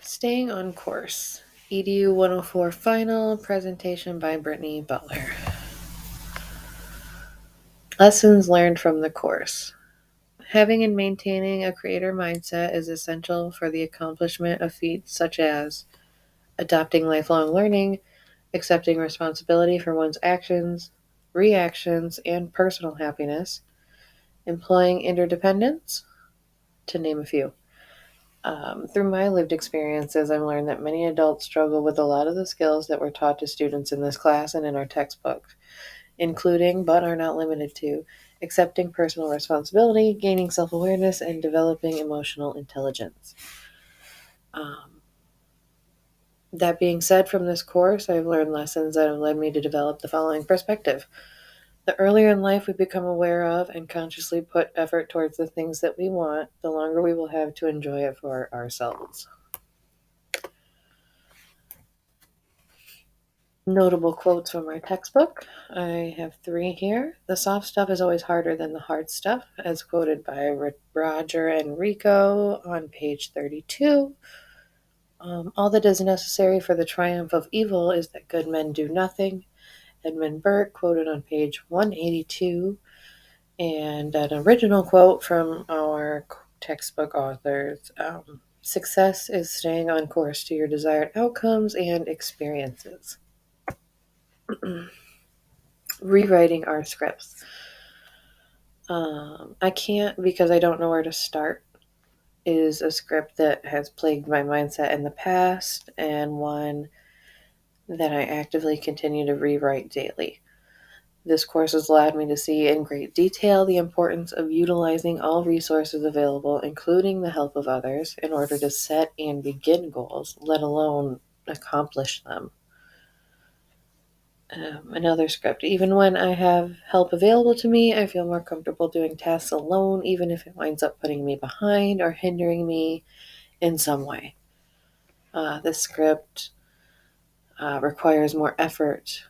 Staying on course. EDU 104 final presentation by Brittany Butler. Lessons learned from the course. Having and maintaining a creator mindset is essential for the accomplishment of feats such as adopting lifelong learning, accepting responsibility for one's actions, reactions, and personal happiness, employing interdependence, to name a few. Through my lived experiences, I've learned that many adults struggle with a lot of the skills that were taught to students in this class and in our textbooks, including, but are not limited to, accepting personal responsibility, gaining self-awareness, and developing emotional intelligence. That being said, from this course, I've learned lessons that have led me to develop the following perspective. The earlier in life we become aware of and consciously put effort towards the things that we want, the longer we will have to enjoy it for ourselves. Notable quotes from my textbook. I have 3 here. The soft stuff is always harder than the hard stuff, as quoted by Roger Enrico on page 32. All that is necessary for the triumph of evil is that good men do nothing. Edmund Burke, quoted on page 182. And an original quote from our textbook authors. Success is staying on course to your desired outcomes and experiences. Rewriting our scripts. I can't because I don't know where to start. Is a script that has plagued my mindset in the past and one that I actively continue to rewrite daily. This course has allowed me to see in great detail the importance of utilizing all resources available, including the help of others, in order to set and begin goals, let alone accomplish them. Another script. Even when I have help available to me, I feel more comfortable doing tasks alone, even if it winds up putting me behind or hindering me in some way. This script requires more effort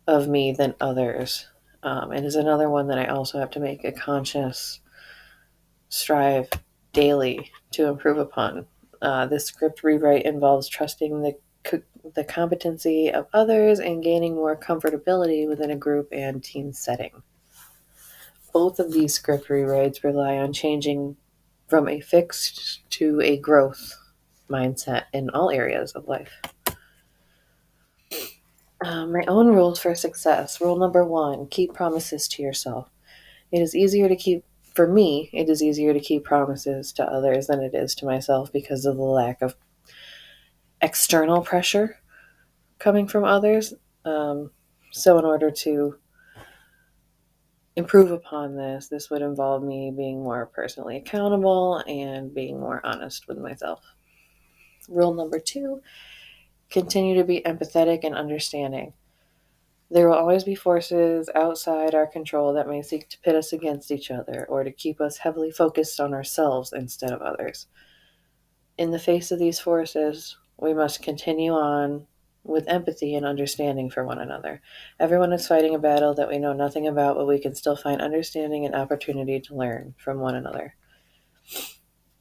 of me than others. And is another one that I also have to make a conscious strive daily to improve upon. This script rewrite involves trusting the competency of others and gaining more comfortability within a group and team setting. Both of these script rewrites rely on changing from a fixed to a growth mindset in all areas of life. My own rules for success. Rule number 1, keep promises to yourself. For me, it is easier to keep promises to others than it is to myself because of the lack of external pressure coming from others. So in order to improve upon this would involve me being more personally accountable and being more honest with myself. Rule number 2, continue to be empathetic and understanding. There will always be forces outside our control that may seek to pit us against each other or to keep us heavily focused on ourselves instead of others. In the face of these forces, we must continue on with empathy and understanding for one another. Everyone is fighting a battle that we know nothing about, but we can still find understanding and opportunity to learn from one another.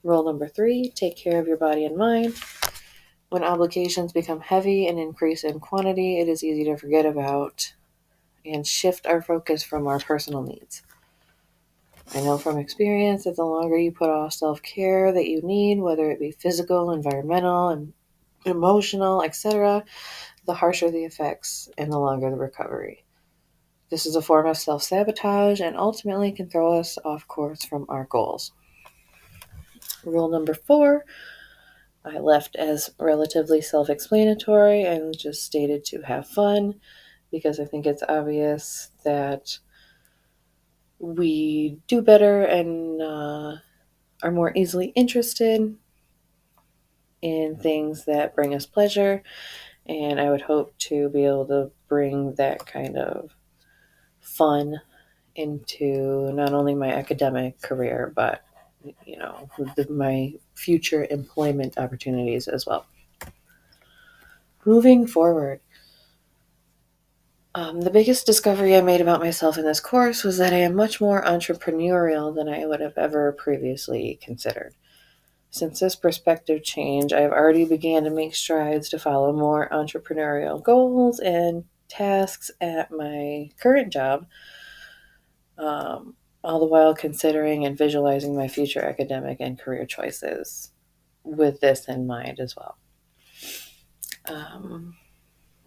Rule number 3, take care of your body and mind. When obligations become heavy and increase in quantity, it is easy to forget about and shift our focus from our personal needs. I know from experience that the longer you put off self-care that you need, whether it be physical, environmental, and emotional, etc., the harsher the effects and the longer the recovery. This is a form of self-sabotage and ultimately can throw us off course from our goals. Rule number 4, I left as relatively self-explanatory and just stated to have fun because I think it's obvious that we do better and are more easily interested in things that bring us pleasure. And I would hope to be able to bring that kind of fun into not only my academic career, but my future employment opportunities as well. Moving forward, the biggest discovery I made about myself in this course was that I am much more entrepreneurial than I would have ever previously considered. Since this perspective change, I have already began to make strides to follow more entrepreneurial goals and tasks at my current job, all the while considering and visualizing my future academic and career choices with this in mind as well.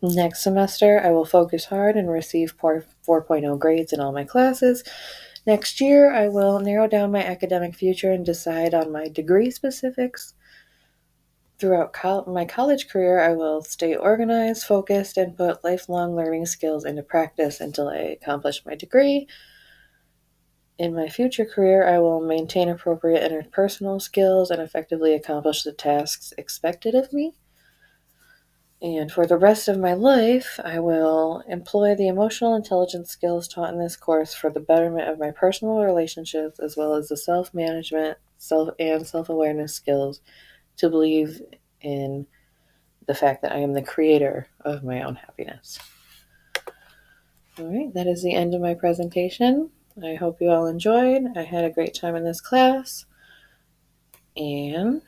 Next semester, I will focus hard and receive 4.0 grades in all my classes. Next year, I will narrow down my academic future and decide on my degree specifics. Throughout my college career, I will stay organized, focused, and put lifelong learning skills into practice until I accomplish my degree. In my future career, I will maintain appropriate interpersonal skills and effectively accomplish the tasks expected of me. And for the rest of my life, I will employ the emotional intelligence skills taught in this course for the betterment of my personal relationships, as well as the self-management, self-awareness skills to believe in the fact that I am the creator of my own happiness. All right, that is the end of my presentation. I hope you all enjoyed. I had a great time in this class. And